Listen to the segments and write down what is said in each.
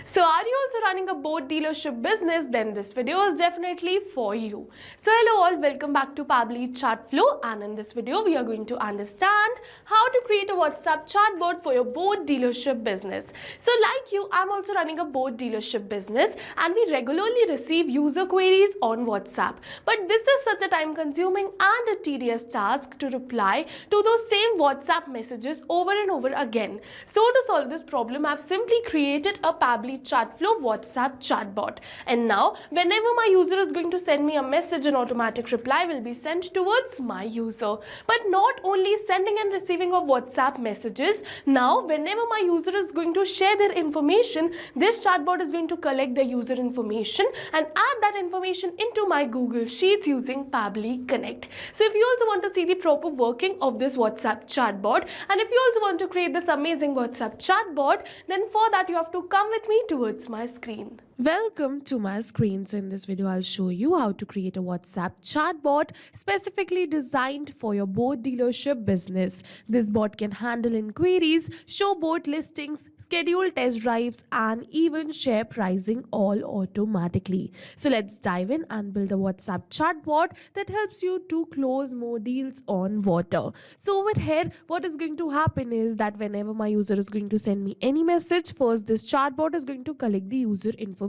So are you also running a boat dealership business? Then this video is definitely for you. So hello all, welcome back to Pabbly Chatflow, and in this video we are going to understand how to create a WhatsApp chatbot for your boat dealership business. So like you, I'm also running a boat dealership business and we regularly receive user queries on WhatsApp. But this is such a time consuming and a tedious task to reply to those same WhatsApp messages over and over again. So to solve this problem, I've simply created a Pabbly Chatflow WhatsApp chatbot. And now, whenever my user is going to send me a message, an automatic reply will be sent towards my user. But not only sending and receiving of WhatsApp messages, now whenever my user is going to share their information, this chatbot is going to collect the user information and add that information into my Google Sheets using Pabbly Connect. So if you also want to see the proper working of this WhatsApp chatbot, and if you also want to create this amazing WhatsApp chatbot, then for that you have to come with me towards my screen. Welcome to my screen. So in this video, I'll show you how to create a WhatsApp chatbot specifically designed for your boat dealership business. This bot can handle inquiries, show boat listings, schedule test drives, and even share pricing all automatically. So let's dive in and build a WhatsApp chatbot that helps you to close more deals on water. So over here, what is going to happen is that whenever my user is going to send me any message, first this chatbot is going to collect the user information,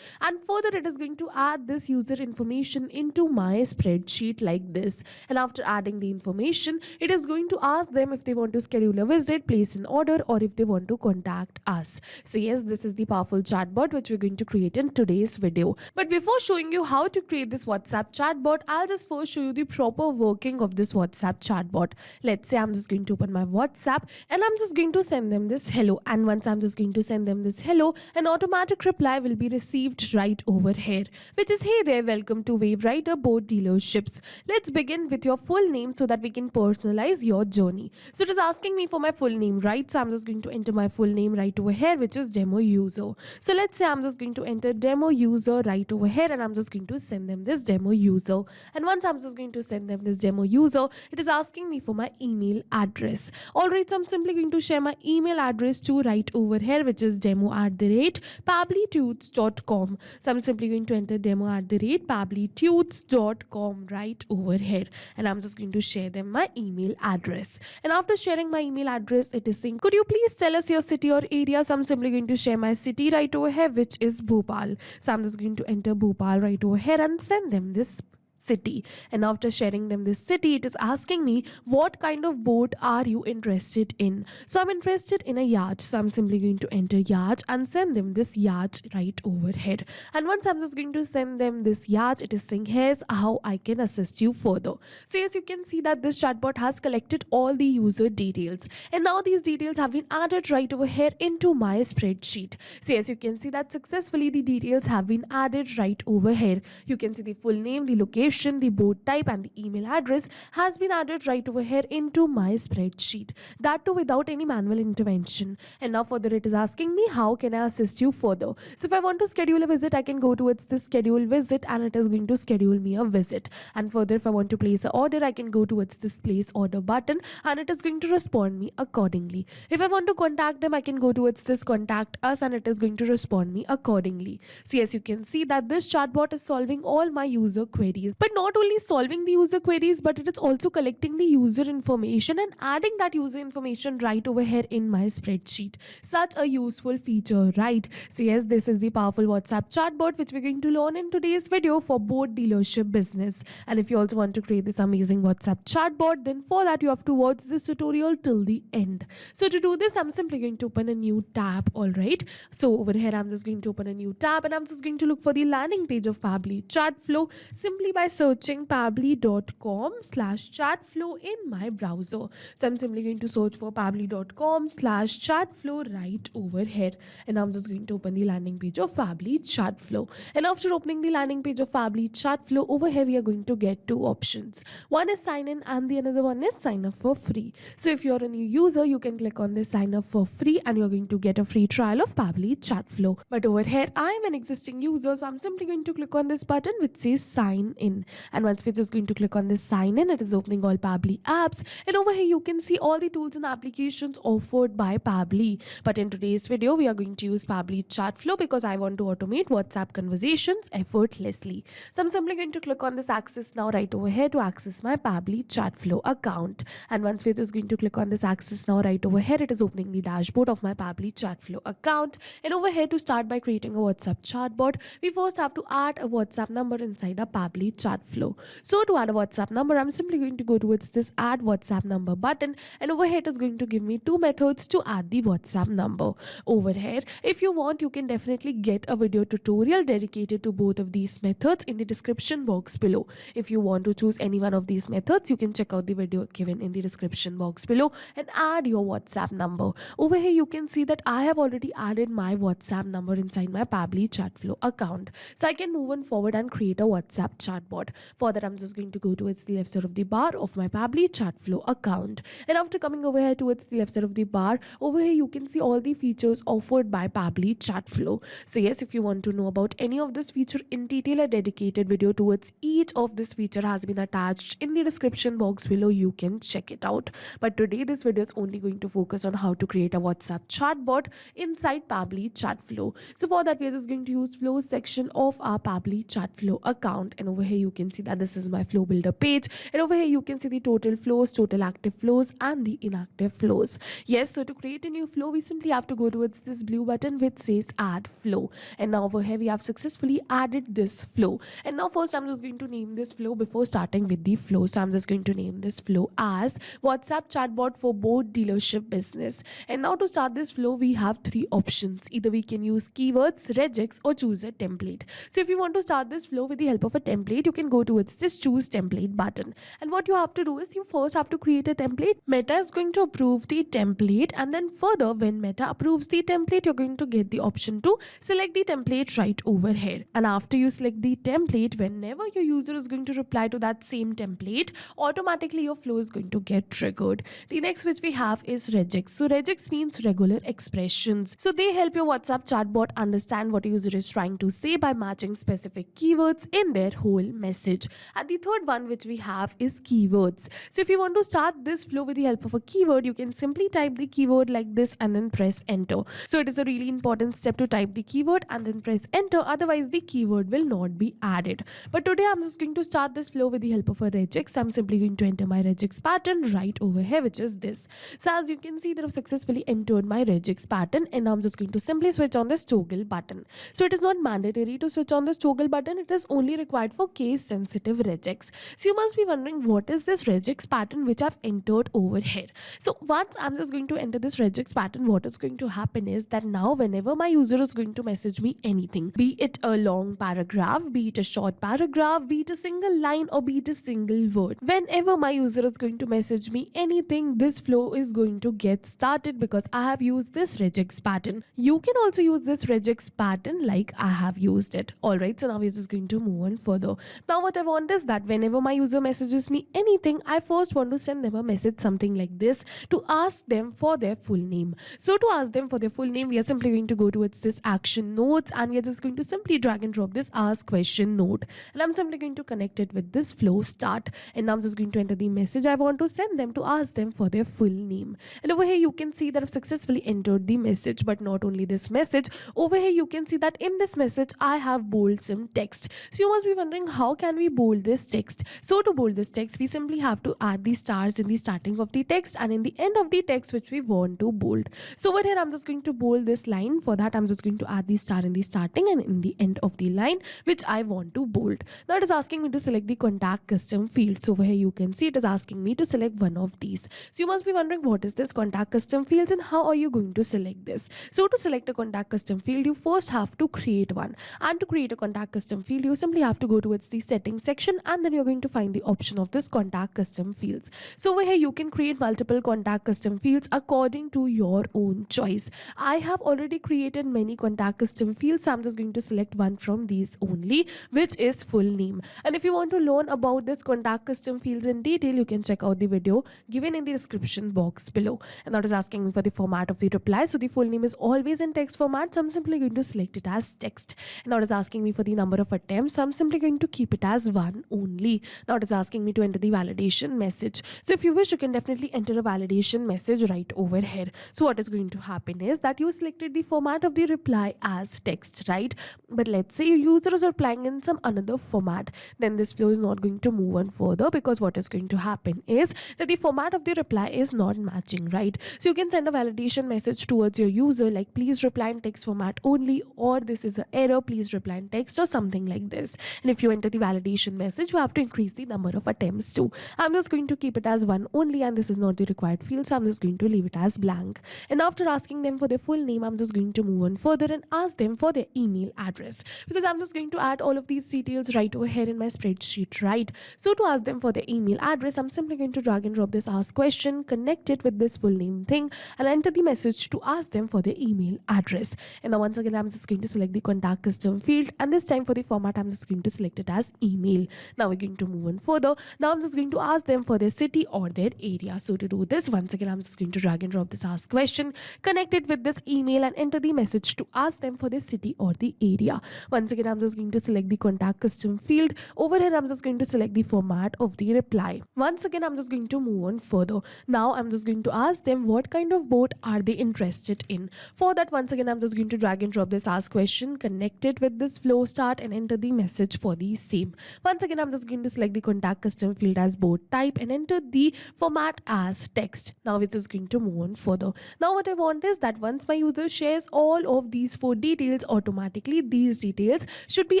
and further it is going to add this user information into my spreadsheet like this. And after adding the information, it is going to ask them if they want to schedule a visit, place an order, or if they want to contact us. So yes, this is the powerful chatbot which we're going to create in today's video. But before showing you how to create this WhatsApp chatbot, I'll just first show you the proper working of this WhatsApp chatbot. Let's say I'm just going to open my WhatsApp and I'm just going to send them this hello, and once I'm just going to send them this hello, an automatic reply will be received right over here, which is, hey there, welcome to Wave Rider Boat Dealerships. Let's begin with your full name so that we can personalize your journey. So it is asking me for my full name, right? So I'm just going to enter my full name right over here, which is demo user. So let's say I'm just going to enter demo user right over here, and I'm just going to send them this demo user. And once I'm just going to send them this demo user, it is asking me for my email address. Alright, so I'm simply going to share my email address to right over here, which is demo@pabblytudes.com. So I'm simply going to enter demo@pabblytudes.com right over here, and I'm just going to share them my email address. And after sharing my email address, it is saying, could you please tell us your city or area? So I'm simply going to share my city right over here, which is Bhopal. So I'm just going to enter Bhopal right over here and send them this city. And after sharing them this city, it is asking me what kind of boat are you interested in. So I'm interested in a yacht, so I'm simply going to enter yacht and send them this yacht right over here. And once I'm just going to send them this yacht, it is saying, here's how I can assist you further. So yes, you can see that this chatbot has collected all the user details, and now these details have been added right over here into my spreadsheet. So yes, you can see that successfully the details have been added right over here. You can see the full name, the location, the boat type, and the email address has been added right over here into my spreadsheet, that too without any manual intervention. And now further it is asking me, how can I assist you further? So if I want to schedule a visit, I can go towards this schedule visit, and it is going to schedule me a visit. And further, if I want to place an order, I can go towards this place order button, and it is going to respond me accordingly. If I want to contact them, I can go towards this contact us, and it is going to respond me accordingly. So yes, you can see that this chatbot is solving all my user queries. But not only solving the user queries, but it is also collecting the user information and adding that user information right over here in my spreadsheet. Such a useful feature, right? So yes, this is the powerful WhatsApp chatbot which we're going to learn in today's video for boat dealership business. And if you also want to create this amazing WhatsApp chatbot, then for that you have to watch this tutorial till the end. So to do this, I'm simply going to open a new tab. Alright, so over here I'm just going to open a new tab, and I'm just going to look for the landing page of Pabbly Chatflow simply by searching pabbly.com/chatflow in my browser. So I'm simply going to search for pabbly.com/chatflow right over here, and I'm just going to open the landing page of Pabbly Chatflow. And after opening the landing page of Pabbly Chatflow, over here we are going to get two options. One is sign in and the another one is sign up for free. So if you're a new user, you can click on this sign up for free and you're going to get a free trial of Pabbly Chatflow. But over here, I'm an existing user, so I'm simply going to click on this button which says sign in. in. And once we're just going to click on this sign in, it is opening all Pabbly apps. And over here you can see all the tools and applications offered by Pabbly. But in today's video, we are going to use Pabbly Chatflow because I want to automate WhatsApp conversations effortlessly. So I'm simply going to click on this access now right over here to access my Pabbly Chatflow account. And once we're just going to click on this access now right over here, it is opening the dashboard of my Pabbly Chatflow account. And over here, to start by creating a WhatsApp chatbot, we first have to add a WhatsApp number inside a Pabbly Chatflow. So to add a WhatsApp number, I'm simply going to go towards this add WhatsApp number button, and over here it is going to give me two methods to add the WhatsApp number. Over here, if you want, you can definitely get a video tutorial dedicated to both of these methods in the description box below. If you want to choose any one of these methods, you can check out the video given in the description box below and add your WhatsApp number. Over here you can see that I have already added my WhatsApp number inside my Pabbly Chatflow account. So I can move on forward and create a WhatsApp chatbot. For that, I'm just going to go towards the left side of the bar of my Pabbly Chatflow account. And after coming over here towards the left side of the bar, over here you can see all the features offered by Pabbly Chatflow. So yes, if you want to know about any of this feature in detail, a dedicated video towards each of this feature has been attached in the description box below. You can check it out. But today this video is only going to focus on how to create a WhatsApp chatbot inside Pabbly Chatflow. So for that, we are just going to use flows section of our Pabbly Chatflow account. And over here you can see that this is my flow builder page. And over here you can see the total flows, total active flows, and the inactive flows. Yes, so to create a new flow, we simply have to go towards this blue button which says add flow. And now over here we have successfully added this flow. And now first I'm just going to name this flow before starting with the flow. So I'm just going to name this flow as WhatsApp chatbot for boat dealership business. And now to start this flow, we have three options. Either we can use keywords, regex, or choose a template. So if you want to start this flow with the help of a template, you can go towards this choose template button. And what you have to do is you first have to create a template. Meta is going to approve the template, and then further, when Meta approves the template, you're going to get the option to select the template right over here. And after you select the template, whenever your user is going to reply to that same template, automatically your flow is going to get triggered. The next which we have is regex. So regex means regular expressions. So they help your WhatsApp chatbot understand what a user is trying to say by matching specific keywords in their whole message. And the third one which we have is keywords. So if you want to start this flow with the help of a keyword, you can simply type the keyword like this and then press enter. So it is a really important step to type the keyword and then press enter, otherwise the keyword will not be added. But today I'm just going to start this flow with the help of a regex. So I'm simply going to enter my regex pattern right over here, which is this. So as you can see that I've successfully entered my regex pattern, and now I'm just going to simply switch on this toggle button. So it is not mandatory to switch on this toggle button, it is only required for case sensitive regex. So you must be wondering, what is this regex pattern which I've entered over here? So once I'm just going to enter this regex pattern, what is going to happen is that now whenever my user is going to message me anything, be it a long paragraph, be it a short paragraph, be it a single line, or be it a single word, whenever my user is going to message me anything, this flow is going to get started because I have used this regex pattern. You can also use this regex pattern like I have used it. Alright, so now we're just going to move on further. Now what I want is that whenever my user messages me anything, I first want to send them a message something like this to ask them for their full name. So to ask them for their full name, we are simply going to go towards this action notes, and we are just going to simply drag and drop this ask question note, and I'm simply going to connect it with this flow start. And now I'm just going to enter the message I want to send them to ask them for their full name. And over here you can see that I've successfully entered the message. But not only this message, over here you can see that in this message I have bold some text. So you must be wondering, how can we bold this text? So to bold this text, we simply have to add the stars in the starting of the text and in the end of the text which we want to bold. So over here I'm just going to bold this line. For that, I'm just going to add the star in the starting and in the end of the line which I want to bold. Now it is asking me to select the contact custom field. So over here you can see it is asking me to select one of these. So you must be wondering, what is this contact custom fields and how are you going to select this? So to select a contact custom field, you first have to create one. And to create a contact custom field, you simply have to go towards the settings section, and then you're going to find the option of this contact custom fields. So over here you can create multiple contact custom fields according to your own choice. I have already created many contact custom fields, so I'm just going to select one from these only, which is full name. And if you want to learn about this contact custom fields in detail, you can check out the video given in the description box below. And that is asking me for the format of the reply. So the full name is always in text format, so I'm simply going to select it as text. And that is asking me for the number of attempts, so I'm simply going to keep it as one only. Now it is asking me to enter the validation message. So if you wish, you can definitely enter a validation message right over here. So what is going to happen is that you selected the format of the reply as text, right? But let's say your user is replying in some another format, then this flow is not going to move on further, because what is going to happen is that the format of the reply is not matching, right? So you can send a validation message towards your user like, please reply in text format only, or this is an error, please reply in text, or something like this. And if you enter the validation message, you have to increase the number of attempts too. I'm just going to keep it as one only, and this is not the required field, so I'm just going to leave it as blank. And after asking them for their full name, I'm just going to move on further and ask them for their email address, because I'm just going to add all of these details right over here in my spreadsheet, right? So to ask them for their email address, I'm simply going to drag and drop this ask question, connect it with this full name thing, and enter the message to ask them for their email address. And now once again, I'm just going to select the contact custom field, and this time for the format, I'm just going to select it as email. Now we're going to move on further. Now I'm just going to ask them for their city or their area. So to do this, once again, I'm just going to drag and drop this ask question, connect it with this email, and enter the message to ask them for their city or the area. Once again, I'm just going to select the contact custom field. Over here, I'm just going to select the format of the reply. Once again, I'm just going to move on further. Now I'm just going to ask them what kind of bot are they interested in. For that, once again, I'm just going to drag and drop this ask question, connect it with this flow start, and enter the message for the same. Once again, I'm just going to select the contact custom field as bot type and enter the format as text. Now it's just going to move on further. Now what I want is that once my user shares all of these 4 details, automatically these details should be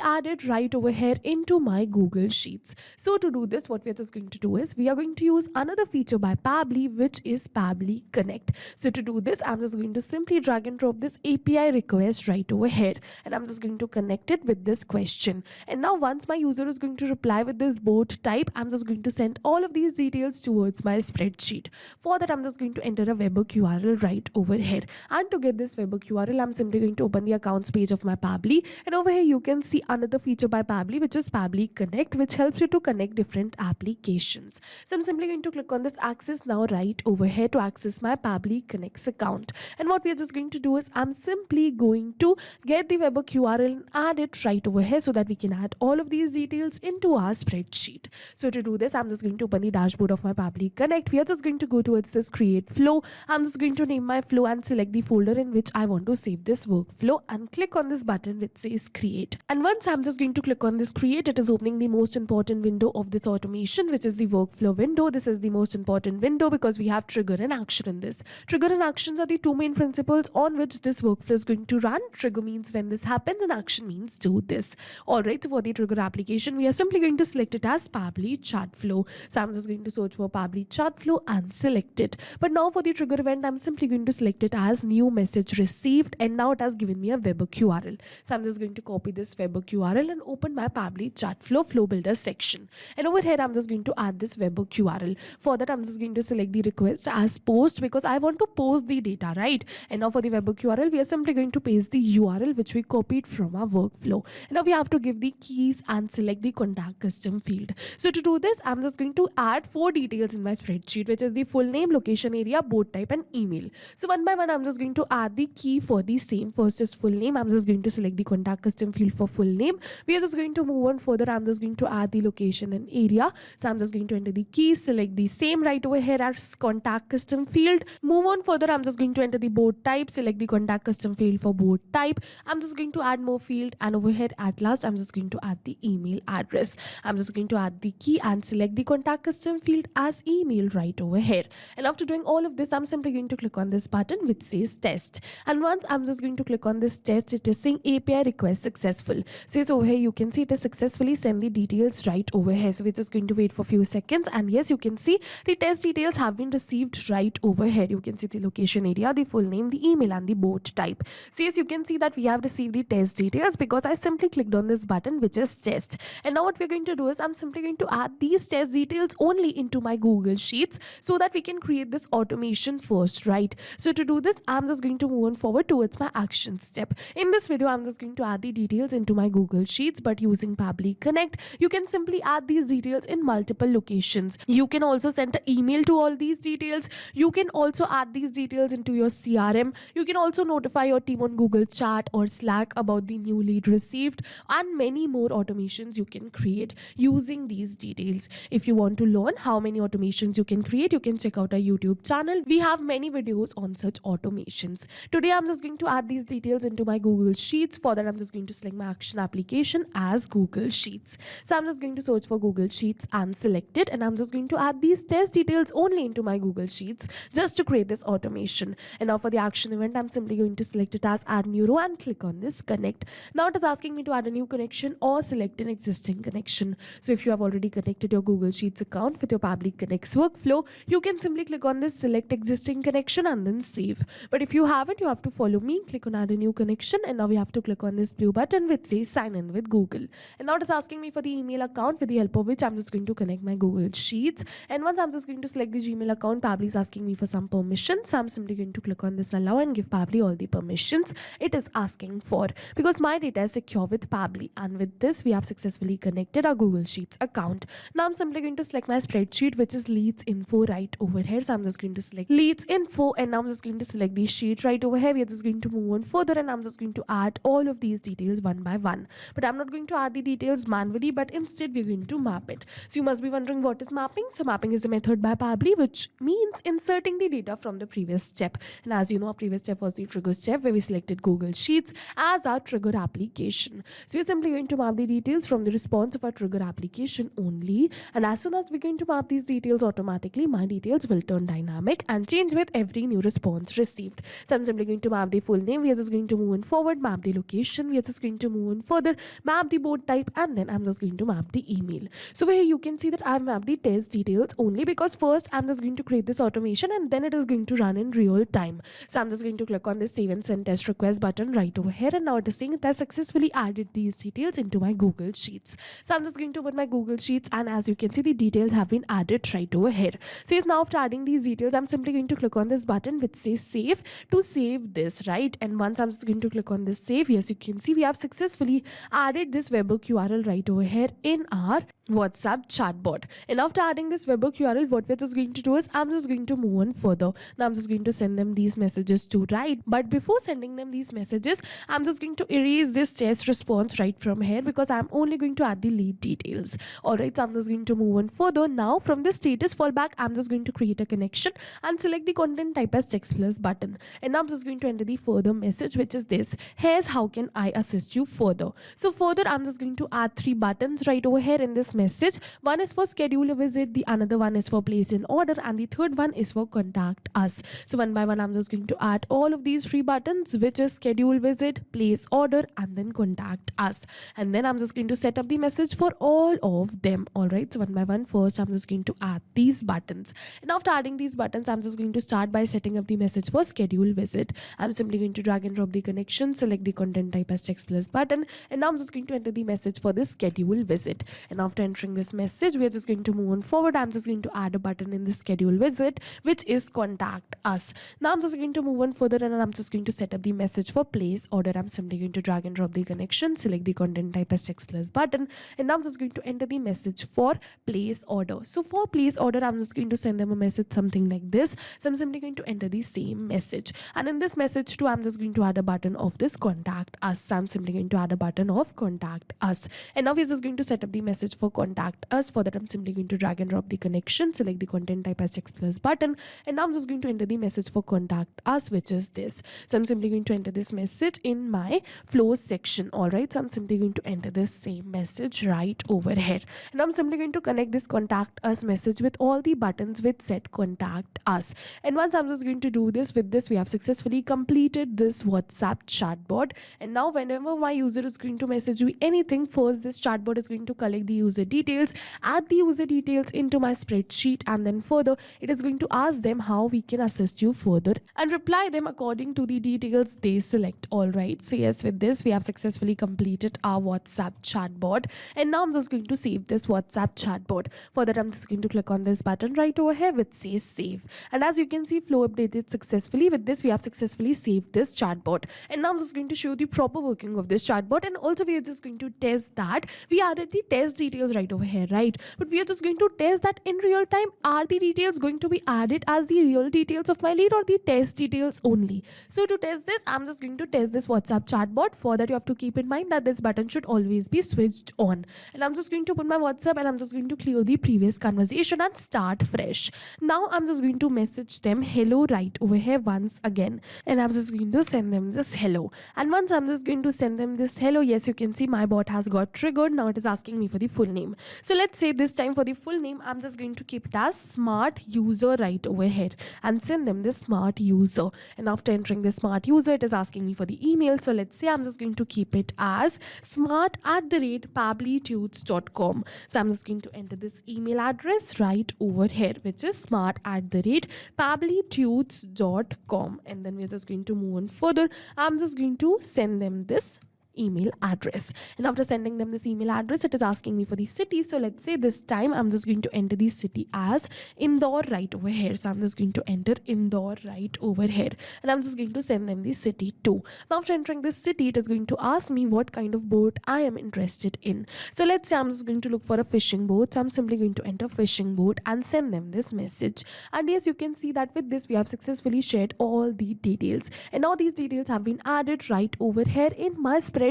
added right over here into my Google Sheets. So to do this, what we're just going to do is we are going to use another feature by Pabbly, which is Pabbly Connect. So to do this, I'm just going to simply drag and drop this API request right over here, and I'm just going to connect it with this question. And now once my user is going to reply with this bot type, I'm just going to send all of these details towards my spreadsheet. For that, I'm just going to enter a webhook URL right over here. And to get this webhook URL, I'm simply going to open the accounts page of my Pabbly, and over here you can see another feature by Pabbly, which is Pabbly Connect, which helps you to connect different applications. So I'm simply going to click on this access now right over here to access my Pabbly Connects account. And what we are just going to do is I'm simply going to get the webhook URL and add it right over here so that we can add all of these details into our spreadsheet. So to do this, I'm just going to open the dashboard of my Pabbly Connect. We are just going to go towards this create flow. I'm just going to name my flow and select the folder in which I want to save this workflow, and click on this button which says create. And once I'm just going to click on this create, it is opening the most important window of this automation, which is the workflow window. This is the most important window because we have trigger and action in this. Trigger and actions are the 2 main principles on which this workflow is going to run. Trigger means when this happens, and action means do this. Alright, so for the trigger application, we are simply going to select it as Pabbly Chatflow. So I'm just going to search for Pabbly Chatflow and select it. But now for the trigger event, I'm simply going to select it as new message received, and now it has given me a webhook URL. So I'm just going to copy this webhook URL and open my Pabbly Chatflow flow builder section. And over here, I'm just going to add this webhook URL. For that, I'm just going to select the request as post because I want to post the data, right? And now for the webhook URL, we are simply going to paste the URL which we copied from our workflow. And now we have to give the keys and select the contact custom field. So to do this, I'm just going to add 4 details in my spreadsheet, which is the full name, location area, bot type, and email. So one by one, I'm just going to add the key for the same. First is full name. I'm just going to select the contact custom field for full name. We are just going to move on further. I'm just going to add the location and area. So I'm just going to enter the key, select the same right over here as contact custom field. Move on further. I'm just going to enter the bot type, select the contact custom field for bot type. I'm just going to add more field, and over here at last, I'm just going to add the email address. I'm just going to add the key and select the contact custom field as email right over here. And after doing all of this, I'm simply going to click on this button which says test. And once I'm just going to click on this test, it is saying API request successful. So it's over here, you can see it is successfully send the details right over here. So we're just going to wait for a few seconds, and yes, you can see the test details have been received right over here. You can see the location area, the full name, the email, and the bot type. So yes, you can see that we have received the test details because I simply clicked on this button which is test. And now what we're going to do is I'm simply going to add these test details only into my Google Sheets so that we can create this automation first, right? So to do this, I'm just going to move on forward towards my action step. In this video, I'm just going to add the details into my Google Sheets, but using Pabbly Connect, you can simply add these details in multiple locations. You can also send an email to all these details. You can also add these details into your CRM. You can also notify your team on Google Chat or Slack about the new lead received, and many more automation automations you can create using these details. If you want to learn how many automations you can create, you can check out our YouTube channel. We have many videos on such automations. Today I'm just going to add these details into my Google Sheets. For that I'm just going to select my action application as Google Sheets. So I'm just going to search for Google Sheets and select it, and I'm just going to add these test details only into my Google Sheets just to create this automation. And now for the action event, I'm simply going to select it as add new row and click on this connect. Now it is asking me to add a new connection or select an existing connection. So if you have already connected your Google Sheets account with your Pabbly Connects workflow, you can simply click on this select existing connection and then save. But if you haven't, you have to follow me, click on add a new connection, and now we have to click on this blue button which says sign in with Google. And now it is asking me for the email account, with the help of which I'm just going to connect my Google Sheets. And once I'm just going to select the Gmail account, Pabbly is asking me for some permissions. So I'm simply going to click on this allow and give Pabbly all the permissions it is asking for, because my data is secure with Pabbly. And with this, we have successfully connected our Google Sheets account. Now I'm simply going to select my spreadsheet, which is leads info right over here. So I'm just going to select leads info, and now I'm just going to select the sheet right over here. We are just going to move on further, and I'm just going to add all of these details one by one. But I'm not going to add the details manually, but instead we're going to map it. So you must be wondering, what is mapping? So mapping is a method by Pabbly which means inserting the data from the previous step. And as you know, our previous step was the trigger step, where we selected Google Sheets as our trigger application. So we're simply going to map the details from the response of our trigger application only. And as soon as we're going to map these details automatically, my details will turn dynamic and change with every new response received. So I'm simply going to map the full name. We are just going to move on forward, map the location. We are just going to move on further, map the board type, and then I'm just going to map the email. So here you can see that I've mapped the test details only, because first I'm just going to create this automation and then it is going to run in real time. So I'm just going to click on the save and send test request button right over here, and now it is saying it has successfully added these details into my Google Sheets. So I'm just going to open my Google Sheets, and as you can see, the details have been added right over here. So yes, now after adding these details, I'm simply going to click on this button which says save to save this, right? And once I'm just going to click on this save, yes, you can see we have successfully added this webhook URL right over here in our WhatsApp chatbot. And after adding this webhook URL, what we're just going to do is I'm just going to move on further. Now I'm just going to send them these messages to right. But before sending them these messages, I'm just going to erase this test response right from here, because I'm only going to add the lead details. Alright, so I'm just going to move on further. Now from the status fallback, I'm just going to create a connection and select the content type as text plus button. And now I'm just going to enter the further message, which is this: here's how can I assist you further. So further, I'm just going to add 3 buttons right over here in this message. One is for schedule a visit, the another one is for place an order, and the third one is for contact us. So one by one, I'm just going to add all of these 3 buttons, which is schedule visit, place order, and then contact us. And then I'm just going to set up the message for all of them. All right, so one by one, first I'm just going to add these buttons. And after adding these buttons, I'm just going to start by setting up the message for schedule visit. I'm simply going to drag and drop the connection, select the content type as text plus button, and now I'm just going to enter the message for this schedule visit. And after entering this message, we are just going to move on forward. I'm just going to add a button in the schedule visit, which is contact us. Now I'm just going to move on further, and I'm just going to set up the message for place order. I'm simply going to drag and drop the connection, select the content type as text plus button, and now I'm just going to enter the message for place order. So for place order, I'm just going to send them a message something like this. So I'm simply going to enter the same message, and in this message too, I'm just going to add a button of this contact us. So I'm simply going to add a button of contact us, and now we're just going to set up the message for contact us. For that, I'm simply going to drag and drop the connection, select the content type as text plus button, and now I'm just going to enter the message for contact us, which is this. So I'm simply going to enter this message in my flow section. All right, so I'm simply going to enter this same message right over here, and I'm simply going to connect this contact us message with all the buttons which said contact us. And once I'm just going to do this, with this we have successfully completed this WhatsApp chatbot. And now whenever my user is going to message you anything, first this chatbot is going to collect the user details, add the user details into my spreadsheet, and then further it is going to ask them how we can assist you further and reply them according to the details they select. All right, so yes, with this we have successfully completed our WhatsApp chatbot, and now I'm just going to save this WhatsApp chatbot. For that, I'm just going to click on this button right over here which says save, and as you can see, Flow updated successfully. With this, we have successfully saved this chatbot, and now I'm just going to show the proper working of this chatbot, and also we are just going to test that we added the test details right over here, right? But we are just going to test that in real time, are the details going to be added as the real details of my lead or the test details only? So to test this, I'm just going to test this WhatsApp chatbot. For that, you have to keep in mind that this button should always be be switched on. And I'm just going to put my WhatsApp and I'm just going to clear the previous conversation and start fresh. Now I'm just going to message them hello right over here once again, and I'm just going to send them this hello. And once I'm just going to send them this hello, yes, you can see my bot has got triggered. Now it is asking me for the full name. So let's say this time for the full name, I'm just going to keep it as smart user right over here and send them this smart user. And after entering the smart user, it is asking me for the email. So let's say I'm just going to keep it as smart@pabblytudes.com. So I'm just going to enter this email address right over here, which is smart@pabblytudes.com. And then we're just going to move on further. I'm just going to send them this email address, and after sending them this email address, it is asking me for the city. So let's say this time I'm just going to enter the city as Indore right over here. So I'm just going to enter Indore right over here, and I'm just going to send them the city too. Now after entering this city, it is going to ask me what kind of boat I am interested in. So let's say I'm just going to look for a fishing boat. So I'm simply going to enter fishing boat and send them this message. And yes, you can see that with this we have successfully shared all the details, and now these details have been added right over here in my spreadsheet.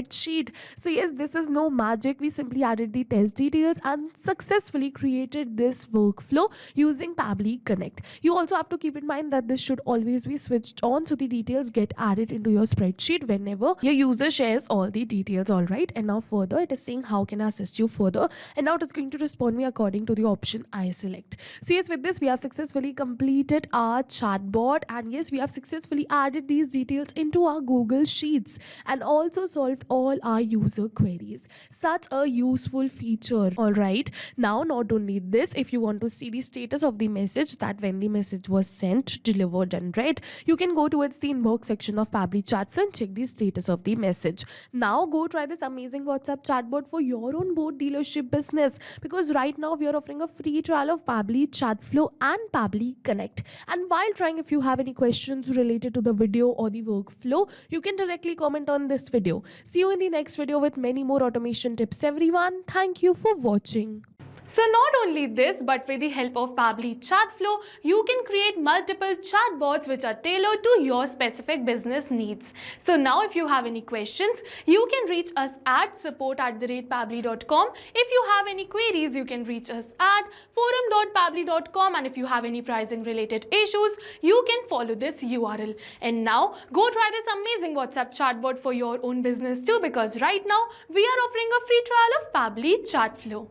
So yes, this is no magic. We simply added the test details and successfully created this workflow using Pabbly Connect. You also have to keep in mind that this should always be switched on, so the details get added into your spreadsheet whenever your user shares all the details. All right, and now further it is saying how can I assist you further, and now it is going to respond me according to the option I select. So yes, with this we have successfully completed our chatbot, and yes, we have successfully added these details into our Google Sheets and also solved all our user queries. Such a useful feature. All right, now not only this, if you want to see the status of the message, that when the message was sent, delivered and read, you can go towards the inbox section of Pabbly Chatflow and check the status of the message. Now go try this amazing WhatsApp chatbot for your own boat dealership business, because right now we are offering a free trial of Pabbly Chatflow and Pabbly Connect. And while trying, if you have any questions related to the video or the workflow, you can directly comment on this video. See you in the next video with many more automation tips, everyone. Thank you for watching. So not only this, but with the help of Pabbly Chatflow, you can create multiple chatbots which are tailored to your specific business needs. So now if you have any questions, you can reach us at support@pabbly.com. If you have any queries, you can reach us at forum.pabbly.com, and if you have any pricing related issues, you can follow this URL. And now go try this amazing WhatsApp chatbot for your own business too, because right now we are offering a free trial of Pabbly Chatflow.